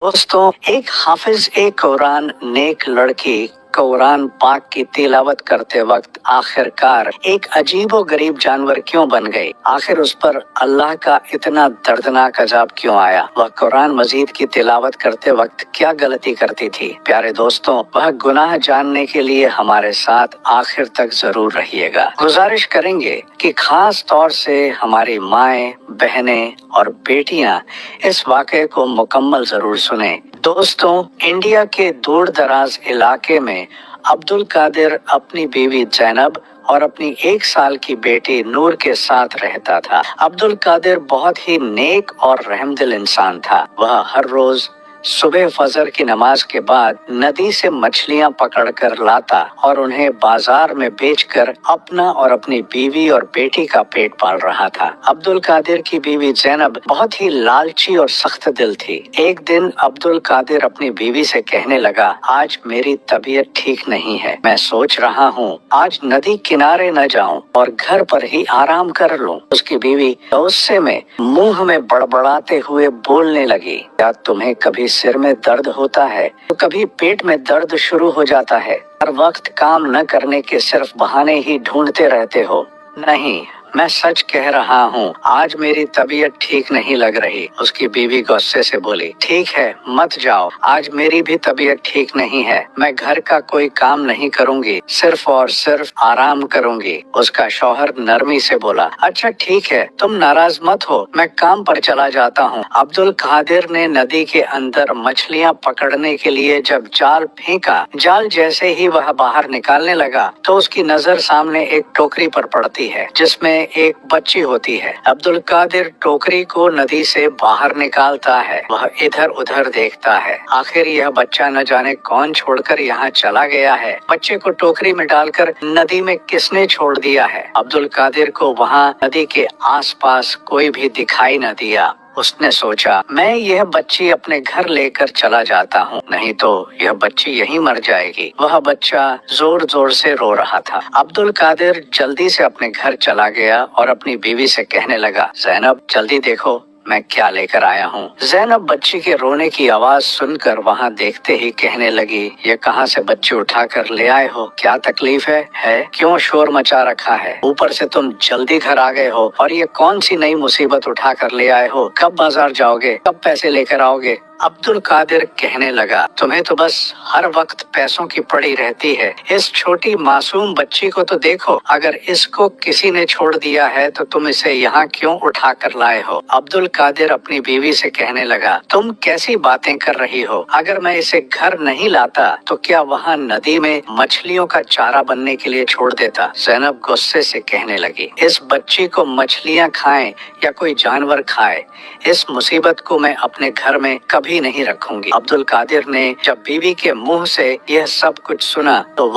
दोस्तों, एक हाफिज एक कुरान नेक लड़की कुरान पाक की तिलावत करते वक्त आखिरकार एक अजीबो गरीब जानवर क्यों बन गई? आखिर उस पर अल्लाह का इतना दर्दनाक अजाब क्यों आया? वह कुरान मजीद की तिलावत करते वक्त क्या गलती करती थी? प्यारे दोस्तों, वह गुनाह जानने के लिए हमारे साथ आखिर तक जरूर रहिएगा। गुजारिश करेंगे कि खास तौर से हमारी माएं, बहनें और बेटियां इस वाक़े को मुकम्मल जरूर सुने। दोस्तों, इंडिया के दूर दराज इलाके में अब्दुल कादिर अपनी बीवी जैनब और अपनी 1 साल की बेटी नूर के साथ रहता था। अब्दुल कादिर बहुत ही नेक और रहमदिल इंसान था। वह हर रोज सुबह फजर की नमाज के बाद नदी से मछलियां पकड़कर लाता और उन्हें बाजार में बेचकर अपना और अपनी बीवी और बेटी का पेट पाल रहा था। अब्दुल कादिर की बीवी जैनब बहुत ही लालची और सख्त दिल थी। एक दिन अब्दुल कादिर अपनी बीवी से कहने लगा, आज मेरी तबीयत ठीक नहीं है, मैं सोच रहा हूँ आज नदी किनारे न जाऊं और घर पर ही आराम कर लूं। उसकी बीवी गुस्से में मुंह में बड़बड़ाते हुए बोलने लगी, क्या तुम्हें कभी सिर में दर्द होता है तो कभी पेट में दर्द शुरू हो जाता है? हर वक्त काम न करने के सिर्फ बहाने ही ढूंढते रहते हो। नहीं, मैं सच कह रहा हूँ, आज मेरी तबीयत ठीक नहीं लग रही। उसकी बीवी गुस्से से बोली, ठीक है मत जाओ, आज मेरी भी तबीयत ठीक नहीं है, मैं घर का कोई काम नहीं करूँगी, सिर्फ और सिर्फ आराम करूँगी। उसका शौहर नरमी से बोला, अच्छा ठीक है, तुम नाराज मत हो, मैं काम पर चला जाता हूँ। अब्दुल कादिर ने नदी के अंदर मछलियाँ पकड़ने के लिए जब जाल फेंका, जाल जैसे ही वह बाहर निकालने लगा तो उसकी नजर सामने एक टोकरी पर पड़ती है जिसमें एक बच्ची होती है। अब्दुल कादिर टोकरी को नदी से बाहर निकालता है। वह इधर उधर देखता है, आखिर यह बच्चा न जाने कौन छोड़कर यहाँ चला गया है। बच्चे को टोकरी में डालकर नदी में किसने छोड़ दिया है? अब्दुल कादिर को वहाँ नदी के आसपास कोई भी दिखाई न दिया। उसने सोचा, मैं यह बच्ची अपने घर लेकर चला जाता हूँ, नहीं तो यह बच्ची यहीं मर जाएगी। वह बच्चा जोर जोर से रो रहा था। अब्दुल कादिर जल्दी से अपने घर चला गया और अपनी बीवी से कहने लगा, जैनब जल्दी देखो मैं क्या लेकर आया हूँ। जैनब बच्ची के रोने की आवाज सुनकर वहाँ देखते ही कहने लगी, ये कहाँ से बच्ची उठा कर ले आए हो? क्या तकलीफ है? क्यों शोर मचा रखा है? ऊपर से तुम जल्दी घर आ गए हो और ये कौन सी नई मुसीबत उठा कर ले आए हो? कब बाजार जाओगे? कब पैसे लेकर आओगे? अब्दुल कादिर कहने लगा, तुम्हें तो बस हर वक्त पैसों की पड़ी रहती है। इस छोटी मासूम बच्ची को तो देखो, अगर इसको किसी ने छोड़ दिया है तो तुम इसे यहाँ क्यों उठा कर लाए हो? अब्दुल कादिर अपनी बीवी से कहने लगा, तुम कैसी बातें कर रही हो? अगर मैं इसे घर नहीं लाता तो क्या वहाँ नदी में मछलियों का चारा बनने के लिए छोड़ देता? जैनब गुस्से से कहने लगी, इस बच्ची को मछलियाँ खाएं या कोई जानवर खाए, इस मुसीबत को मैं अपने घर में कभी नहीं रखूंगी। अब्दुल कादिर ने जब बीवी के मुंह से यह सब कुछ सुना तो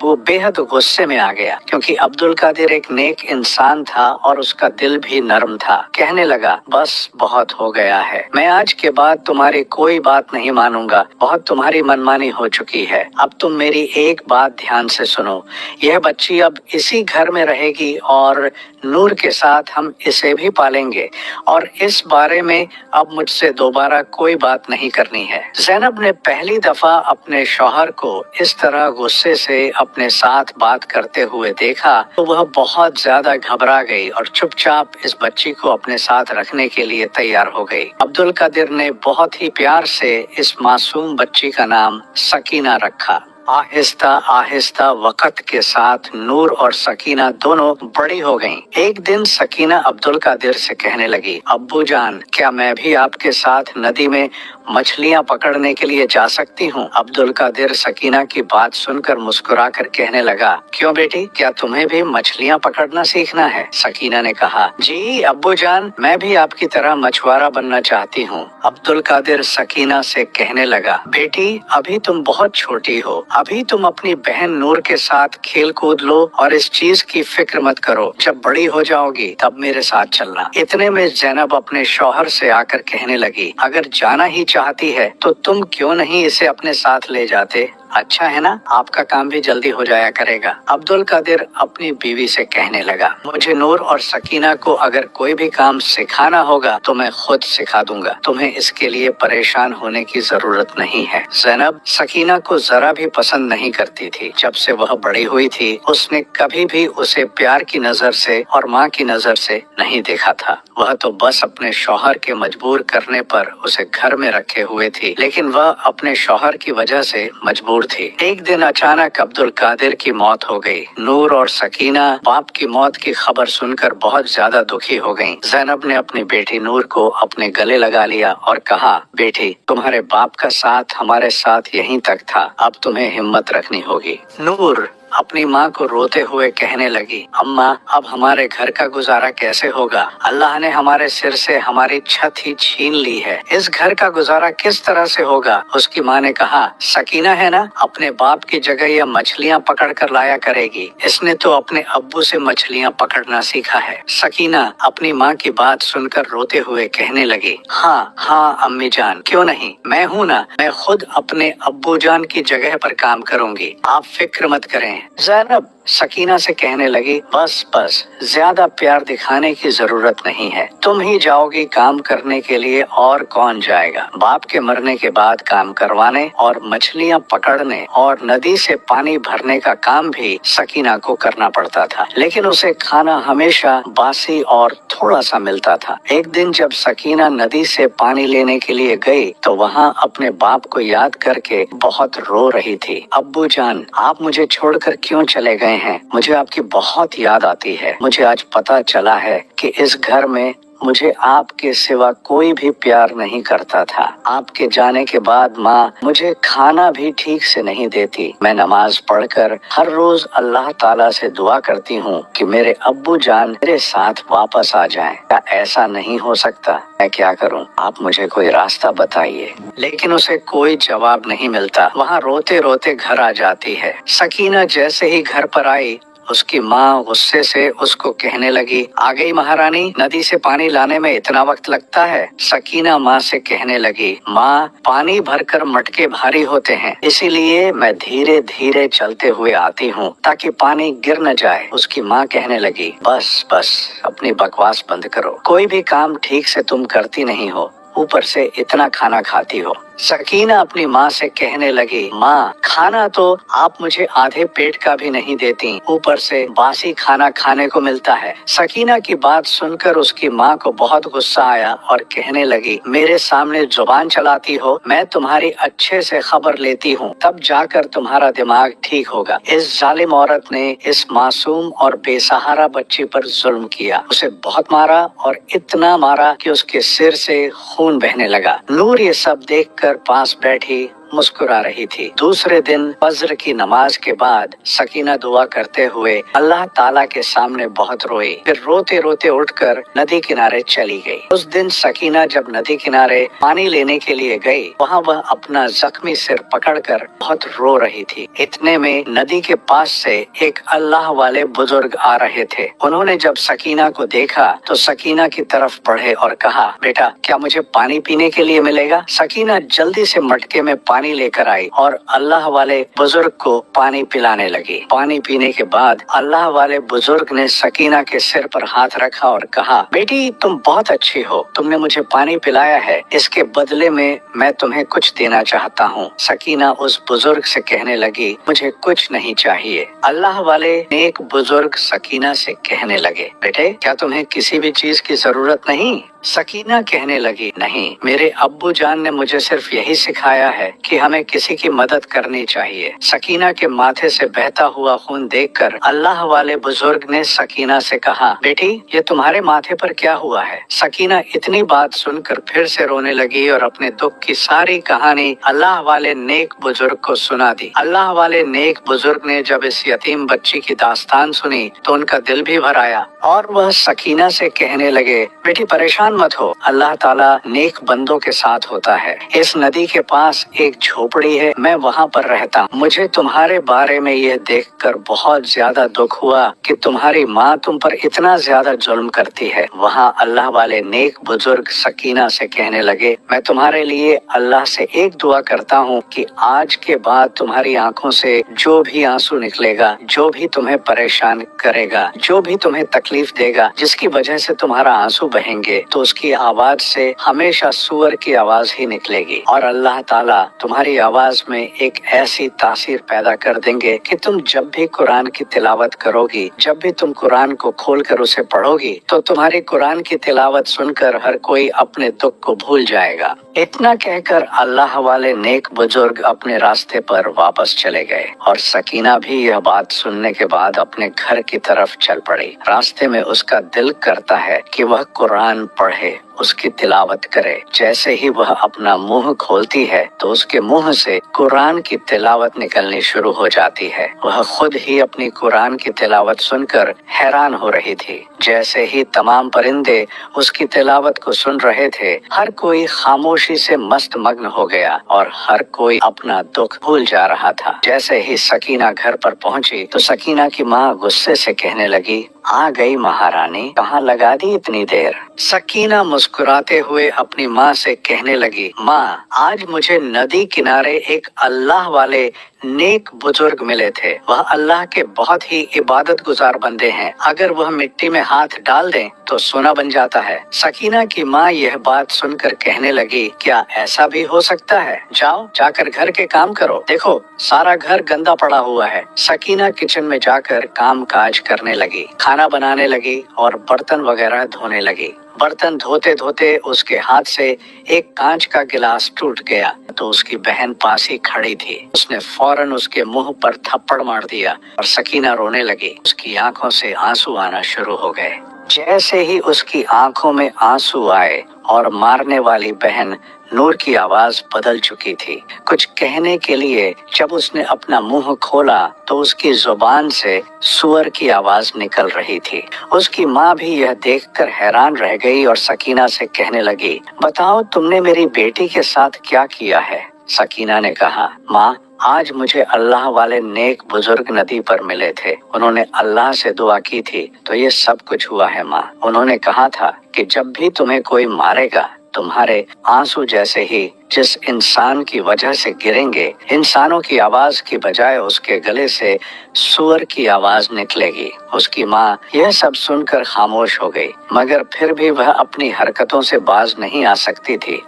वो बेहद गुस्से में आ गया, क्योंकि अब्दुल कादिर एक नेक इंसान था और उसका दिल भी नरम था। कहने लगा, बस बहुत हो गया है, मैं आज के बाद तुम्हारी कोई बात नहीं मानूंगा, बहुत तुम्हारी मनमानी हो चुकी है। अब तुम मेरी एक बात ध्यान से सुनो, यह बच्ची अब इसी घर में रहेगी और नूर के साथ हम इसे भी पालेंगे और इस बारे में अब मुझसे दोबारा कोई बात नहीं करनी है। जैनब ने पहली दफा अपने शौहर को इस तरह गुस्से से अपने साथ बात करते हुए देखा तो वह बहुत ज्यादा घबरा गई और चुपचाप इस बच्ची को अपने साथ रखने के लिए तैयार हो गई। अब्दुल कादिर ने बहुत ही प्यार से इस मासूम बच्ची का नाम सकीना रखा। आहिस्ता आहिस्ता वक्त के साथ नूर और सकीना दोनों बड़ी हो गईं। एक दिन सकीना अब्दुल कादिर से कहने लगी, अब्बू जान, क्या मैं भी आपके साथ नदी में मछलियाँ पकड़ने के लिए जा सकती हूँ? अब्दुल कादिर सकीना की बात सुनकर मुस्कुराकर कहने लगा, क्यों बेटी, क्या तुम्हें भी मछलियाँ पकड़ना सीखना है? सकीना ने कहा, जी अब्बू जान, मैं भी आपकी तरह मछुआरा बनना चाहती हूँ। अब्दुल कादिर सकीना से कहने लगा, बेटी अभी तुम बहुत छोटी हो, अभी तुम अपनी बहन नूर के साथ खेल कूद लो और इस चीज की फिक्र मत करो, जब बड़ी हो जाओगी तब मेरे साथ चलना। इतने में जैनब अपने शौहर से आकर कहने लगी, अगर जाना ही चाहती है तो तुम क्यों नहीं इसे अपने साथ ले जाते? अच्छा है ना, आपका काम भी जल्दी हो जाया करेगा। अब्दुल कादिर अपनी बीवी से कहने लगा, मुझे नूर और सकीना को अगर कोई भी काम सिखाना होगा तो मैं खुद सिखा दूंगा, तुम्हें इसके लिए परेशान होने की जरूरत नहीं है। ज़ैनब सकीना को जरा भी पसंद नहीं करती थी। जब से वह बड़ी हुई थी उसने कभी भी उसे प्यार की नजर से और माँ की नजर से नहीं देखा था। वह तो बस अपने शौहर के मजबूर करने पर उसे घर में रखे हुए थी, लेकिन वह अपने शौहर की वजह से मजबूर थी। एक दिन अचानक अब्दुल कादिर की मौत हो गई। नूर और सकीना बाप की मौत की खबर सुनकर बहुत ज्यादा दुखी हो गईं। ज़ैनब ने अपनी बेटी नूर को अपने गले लगा लिया और कहा, बेटी तुम्हारे बाप का साथ हमारे साथ यहीं तक था, अब तुम्हें हिम्मत रखनी होगी। नूर अपनी माँ को रोते हुए कहने लगी, अम्मा अब हमारे घर का गुजारा कैसे होगा? अल्लाह ने हमारे सिर से हमारी छत ही छीन ली है, इस घर का गुजारा किस तरह से होगा? उसकी माँ ने कहा, सकीना है ना, अपने बाप की जगह यह मछलियाँ पकड़ कर लाया करेगी, इसने तो अपने अब्बू से मछलियाँ पकड़ना सीखा है। सकीना अपनी माँ की बात सुनकर रोते हुए कहने लगी, हाँ हाँ अम्मी जान, क्यों नहीं, मैं हूँ ना, मैं खुद अपने अब्बू जान की जगह पर काम करूँगी, आप फिक्र मत करें। ज़ैनब सकीना से कहने लगी, बस बस ज्यादा प्यार दिखाने की जरूरत नहीं है, तुम ही जाओगी काम करने के लिए और कौन जाएगा? बाप के मरने के बाद काम करवाने और मछलियाँ पकड़ने और नदी से पानी भरने का काम भी सकीना को करना पड़ता था, लेकिन उसे खाना हमेशा बासी और थोड़ा सा मिलता था। एक दिन जब सकीना नदी से पानी लेने के लिए गई तो वहाँ अपने बाप को याद करके बहुत रो रही थी। अब्बू जान आप मुझे छोड़कर क्यों चले गए हैं? मुझे आपकी बहुत याद आती है। मुझे आज पता चला है कि इस घर में मुझे आपके सिवा कोई भी प्यार नहीं करता था। आपके जाने के बाद माँ मुझे खाना भी ठीक से नहीं देती। मैं नमाज पढ़कर हर रोज अल्लाह ताला से दुआ करती हूँ कि मेरे अब्बू जान मेरे साथ वापस आ जाएं। क्या ऐसा नहीं हो सकता? मैं क्या करूँ? आप मुझे कोई रास्ता बताइए। लेकिन उसे कोई जवाब नहीं मिलता। वहाँ रोते रोते घर आ जाती है। सकीना जैसे ही घर पर आई उसकी माँ गुस्से से उसको कहने लगी, आ गई महारानी, नदी से पानी लाने में इतना वक्त लगता है? सकीना माँ से कहने लगी, माँ पानी भरकर मटके भारी होते हैं, इसीलिए मैं धीरे धीरे चलते हुए आती हूँ ताकि पानी गिर न जाए। उसकी माँ कहने लगी, बस बस अपनी बकवास बंद करो, कोई भी काम ठीक से तुम करती नहीं हो, ऊपर से इतना खाना खाती हो। सकीना अपनी माँ से कहने लगी, माँ खाना तो आप मुझे आधे पेट का भी नहीं देती, ऊपर से बासी खाना खाने को मिलता है। सकीना की बात सुनकर उसकी माँ को बहुत गुस्सा आया और कहने लगी, मेरे सामने जुबान चलाती हो, मैं तुम्हारी अच्छे से खबर लेती हूँ, तब जाकर तुम्हारा दिमाग ठीक होगा। इस जालिम औरत ने इस मासूम और बेसहारा बच्ची पर जुल्म किया, उसे बहुत मारा और इतना मारा कि उसके सिर से खून बहने लगा। नूर ये सब देखकर पास बैठी मुस्कुरा रही थी। दूसरे दिन फज्र की नमाज के बाद सकीना दुआ करते हुए अल्लाह ताला के सामने बहुत रोई, फिर रोते रोते उठकर नदी किनारे चली गई। उस दिन सकीना जब नदी किनारे पानी लेने के लिए गई, वहाँ वह अपना जख्मी सिर पकड़कर बहुत रो रही थी। इतने में नदी के पास से एक अल्लाह वाले बुजुर्ग आ रहे थे। उन्होंने जब सकीना को देखा तो सकीना की तरफ बढ़े और कहा, बेटा क्या मुझे पानी पीने के लिए मिलेगा? सकीना जल्दी से मटके में पानी लेकर आई और अल्लाह वाले बुजुर्ग को पानी पिलाने लगी। पानी पीने के बाद अल्लाह वाले बुजुर्ग ने सकीना के सिर पर हाथ रखा और कहा, बेटी तुम बहुत अच्छी हो, तुमने मुझे पानी पिलाया है, इसके बदले में मैं तुम्हें कुछ देना चाहता हूँ। सकीना उस बुजुर्ग से कहने लगी, मुझे कुछ नहीं चाहिए। अल्लाह वाले नेक बुजुर्ग सकीना से कहने लगे, बेटे क्या तुम्हें किसी भी चीज की जरूरत नहीं? सकीना कहने लगी, नहीं, मेरे अब्बू जान ने मुझे सिर्फ यही सिखाया है कि हमें किसी की मदद करनी चाहिए। सकीना के माथे से बहता हुआ खून देखकर अल्लाह वाले बुजुर्ग ने सकीना से कहा, बेटी ये तुम्हारे माथे पर क्या हुआ है? सकीना इतनी बात सुनकर फिर से रोने लगी और अपने दुख की सारी कहानी अल्लाह वाले नेक बुजुर्ग को सुना दी। अल्लाह वाले नेक बुजुर्ग ने जब इस यतीम बच्ची की दास्तान सुनी तो उनका दिल भी भर आया और वह सकीना से कहने लगे, बेटी परेशान परेशान मत हो, अल्लाह ताला नेक बंदों के साथ होता है। इस नदी के पास एक झोपड़ी है, मैं वहाँ पर रहता हूँ। मुझे तुम्हारे बारे में यह देखकर बहुत ज्यादा दुख हुआ कि तुम्हारी माँ तुम पर इतना ज्यादा जुल्म करती है। वहाँ अल्लाह वाले नेक बुजुर्ग सकीना से कहने लगे, मैं तुम्हारे लिए अल्लाह से एक दुआ करता हूँ कि आज के बाद तुम्हारी आंखों से जो भी आंसू निकलेगा, जो भी तुम्हें परेशान करेगा, जो भी तुम्हें तकलीफ देगा, जिसकी वजह से तुम्हारा आंसू बहेंगे, तो उसकी आवाज से हमेशा सूअर की आवाज ही निकलेगी। और अल्लाह ताला तुम्हारी आवाज में एक ऐसी तासीर पैदा कर देंगे कि तुम जब भी कुरान की तिलावत करोगी, जब भी तुम कुरान को खोलकर उसे पढ़ोगी, तो तुम्हारी कुरान की तिलावत सुनकर हर कोई अपने दुख को भूल जाएगा। इतना कहकर अल्लाह वाले नेक बुजुर्ग अपने रास्ते पर वापस चले गए और सकीना भी यह बात सुनने के बाद अपने घर की तरफ चल पड़ी। रास्ते में उसका दिल करता है कि वह कुरान पढ़े, उसकी तिलावत करे। जैसे ही वह अपना मुंह खोलती है तो उसके मुंह से कुरान की तिलावत निकलनी शुरू हो जाती है। वह खुद ही अपनी कुरान की तिलावत सुनकर हैरान हो रही थी। जैसे ही तमाम परिंदे उसकी तिलावत को सुन रहे थे, हर कोई खामोशी से मस्त मग्न हो गया और हर कोई अपना दुख भूल जा रहा था। जैसे ही सकीना घर पर पहुंची तो सकीना की माँ गुस्से से कहने लगी, आ गई महारानी, कहाँ लगा दी इतनी देर। सकीना मुस्कुराते हुए अपनी माँ से कहने लगी, माँ आज मुझे नदी किनारे एक अल्लाह वाले नेक बुजुर्ग मिले थे। वह अल्लाह के बहुत ही इबादत गुजार बंदे हैं। अगर वह मिट्टी में हाथ डाल दें तो सोना बन जाता है। सकीना की माँ यह बात सुनकर कहने लगी, क्या ऐसा भी हो सकता है? जाओ जाकर घर के काम करो, देखो सारा घर गंदा पड़ा हुआ है। सकीना किचन में जाकर काम काज करने लगी, खाना बनाने लगी और बर्तन वगैरह धोने लगी। बर्तन धोते धोते उसके हाथ से एक कांच का गिलास टूट गया तो उसकी बहन पास ही खड़ी थी। उसने फौरन उसके मुंह पर थप्पड़ मार दिया और सकीना रोने लगी। उसकी आंखों से आंसू आना शुरू हो गए। जैसे ही उसकी आंखों में आंसू आए और मारने वाली बहन नूर की आवाज बदल चुकी थी। कुछ कहने के लिए जब उसने अपना मुंह खोला तो उसकी जुबान से सूअर की आवाज निकल रही थी। उसकी माँ भी यह देखकर हैरान रह गई और सकीना से कहने लगी, बताओ तुमने मेरी बेटी के साथ क्या किया है? सकीना ने कहा, माँ आज मुझे अल्लाह वाले नेक बुजुर्ग नदी पर मिले थे। उन्होंने अल्लाह से दुआ की थी तो ये सब कुछ हुआ है माँ। उन्होंने कहा था कि जब भी तुम्हें कोई मारेगा, तुम्हारे आंसू जैसे ही जिस इंसान की वजह से गिरेंगे, इंसानों की आवाज की बजाय उसके गले से सूअर की आवाज निकलेगी। उसकी माँ यह सब सुनकर खामोश हो गई, मगर फिर भी वह अपनी हरकतों से बाज नहीं आ सकती थी।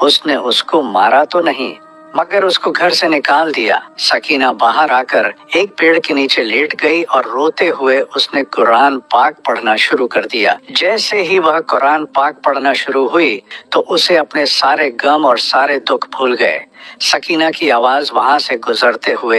उसने उसको मारा तो नहीं, मगर उसको घर से निकाल दिया। सकीना बाहर आकर एक पेड़ के नीचे लेट गई और रोते हुए उसने कुरान पाक पढ़ना शुरू कर दिया। जैसे ही वह कुरान पाक पढ़ना शुरू हुई तो उसे अपने सारे गम और सारे दुख भूल गए। सकीना की आवाज वहां से गुजरते हुए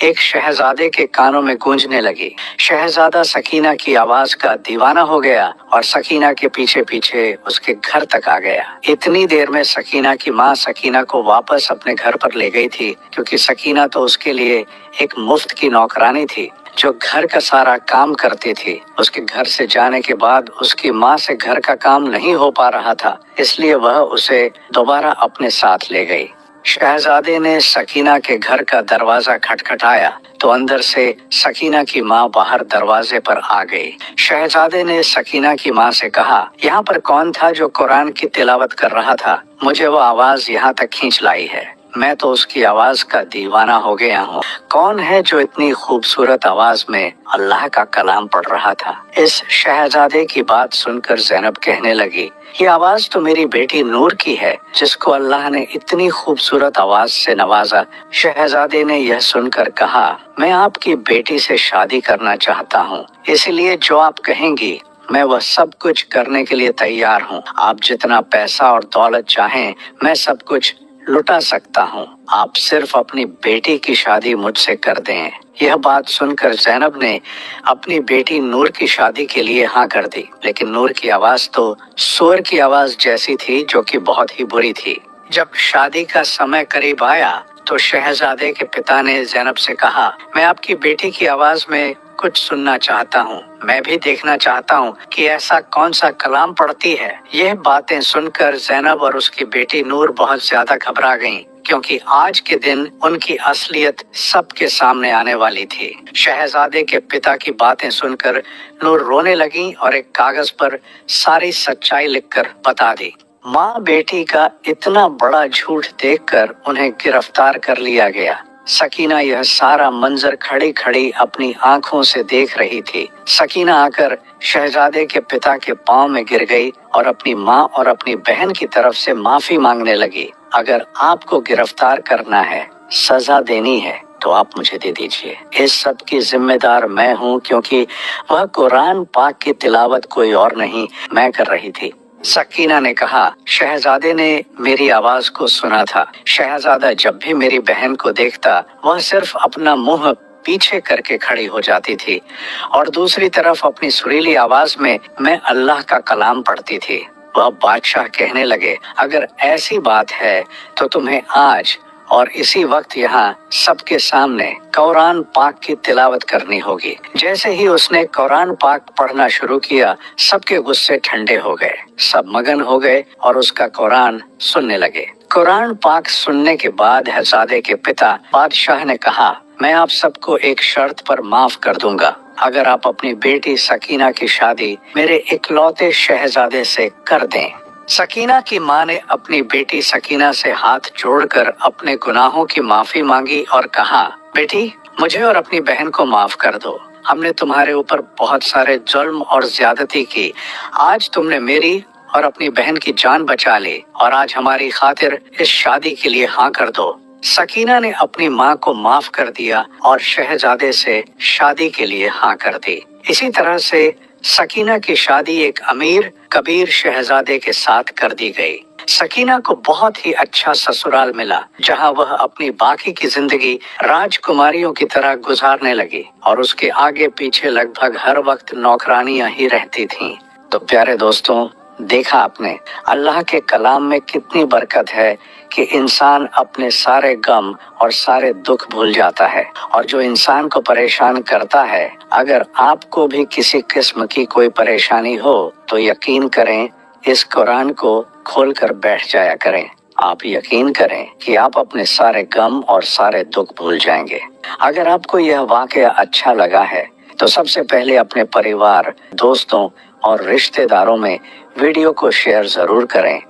एक शहजादे के कानों में गूंजने लगी। शहजादा सकीना की आवाज का दीवाना हो गया और सकीना के पीछे पीछे उसके घर तक आ गया। इतनी देर में सकीना की माँ सकीना को वापस अपने घर पर ले गई थी, क्योंकि सकीना तो उसके लिए एक मुफ्त की नौकरानी थी जो घर का सारा काम करती थी। उसके घर से जाने के बाद उसकी माँ से घर का काम नहीं हो पा रहा था, इसलिए वह उसे दोबारा अपने साथ ले गई। शहजादे ने सकीना के घर का दरवाजा खटखटाया तो अंदर से सकीना की माँ बाहर दरवाजे पर आ गई। शहजादे ने सकीना की माँ से कहा, यहाँ पर कौन था जो कुरान की तिलावत कर रहा था? मुझे वो आवाज यहाँ तक खींच लाई है, मैं तो उसकी आवाज का दीवाना हो गया हूँ। कौन है जो इतनी खूबसूरत आवाज में अल्लाह का कलाम पढ़ रहा था? इस शहजादे की बात सुनकर ज़ैनब कहने लगी, ये आवाज तो मेरी बेटी नूर की है, जिसको अल्लाह ने इतनी खूबसूरत आवाज से नवाजा। शहजादे ने यह सुनकर कहा, मैं आपकी बेटी से शादी करना चाहता हूँ, इसलिए जो आप कहेंगी मैं वह सब कुछ करने के लिए तैयार हूँ। आप जितना पैसा और दौलत चाहें मैं सब कुछ लुटा सकता हूँ, आप सिर्फ अपनी बेटी की शादी मुझसे कर दें। यह बात सुनकर ज़ैनब ने अपनी बेटी नूर की शादी के लिए हाँ कर दी, लेकिन नूर की आवाज तो सूअर की आवाज जैसी थी, जो कि बहुत ही बुरी थी। जब शादी का समय करीब आया तो शहजादे के पिता ने ज़ैनब से कहा, मैं आपकी बेटी की आवाज में कुछ सुनना चाहता हूँ। मैं भी देखना चाहता हूँ कि ऐसा कौन सा कलाम पढ़ती है। यह बातें सुनकर ज़ैनब और उसकी बेटी नूर बहुत ज्यादा घबरा गईं, क्योंकि आज के दिन उनकी असलियत सबके सामने आने वाली थी। शहजादे के पिता की बातें सुनकर नूर रोने लगी और एक कागज पर सारी सच्चाई लिखकर बता दी। माँ बेटी का इतना बड़ा झूठ देखकर उन्हें गिरफ्तार कर लिया गया। सकीना यह सारा मंजर खड़ी खड़ी अपनी आंखों से देख रही थी। सकीना आकर शहजादे के पिता के पांव में गिर गई और अपनी माँ और अपनी बहन की तरफ से माफी मांगने लगी। अगर आपको गिरफ्तार करना है, सजा देनी है, तो आप मुझे दे दीजिए। इस सब की जिम्मेदार मैं हूँ, क्योंकि वह कुरान पाक की तिलावत कोई और नहीं, मैं कर रही थी। सकीना ने कहा, शहजादे ने मेरी आवाज को सुना था। शहजादा जब भी मेरी बहन को देखता, वह सिर्फ अपना मुंह पीछे करके खड़ी हो जाती थी और दूसरी तरफ अपनी सुरीली आवाज में मैं अल्लाह का कलाम पढ़ती थी। वह बादशाह कहने लगे, अगर ऐसी बात है तो तुम्हें आज और इसी वक्त यहाँ सबके सामने कुरान पाक की तिलावत करनी होगी। जैसे ही उसने कुरान पाक पढ़ना शुरू किया, सबके गुस्से ठंडे हो गए, सब मगन हो गए और उसका कुरान सुनने लगे। कुरान पाक सुनने के बाद शहजादे के पिता बादशाह ने कहा, मैं आप सबको एक शर्त पर माफ कर दूंगा, अगर आप अपनी बेटी सकीना की शादी मेरे इकलौते शहजादे से कर दें। सकीना की माँ ने अपनी बेटी सकीना से हाथ जोड़कर अपने गुनाहों की माफी मांगी और कहा, बेटी मुझे और अपनी बहन को माफ कर दो। हमने तुम्हारे ऊपर बहुत सारे जुल्म और ज्यादती की। आज तुमने मेरी और अपनी बहन की जान बचा ली और आज हमारी खातिर इस शादी के लिए हाँ कर दो। सकीना ने अपनी माँ को माफ कर दिया और शहजादे से शादी के लिए हाँ कर दी। इसी तरह से सकीना की शादी एक अमीर कबीर शहजादे के साथ कर दी गई। सकीना को बहुत ही अच्छा ससुराल मिला, जहां वह अपनी बाकी की जिंदगी राजकुमारियों की तरह गुजारने लगी और उसके आगे पीछे लगभग हर वक्त नौकरानियां ही रहती थीं। तो प्यारे दोस्तों, देखा आपने अल्लाह के कलाम में कितनी बरकत है कि इंसान अपने सारे गम और सारे दुख भूल जाता है। और जो इंसान को परेशान करता है, अगर आपको भी किसी किस्म की कोई परेशानी हो तो यकीन करें, इस कुरान को खोल कर बैठ जाया करें। आप यकीन करें कि आप अपने सारे गम और सारे दुख भूल जाएंगे। अगर आपको यह वाकया अच्छा लगा है तो सबसे पहले अपने परिवार, दोस्तों और रिश्तेदारों में वीडियो को शेयर जरूर करें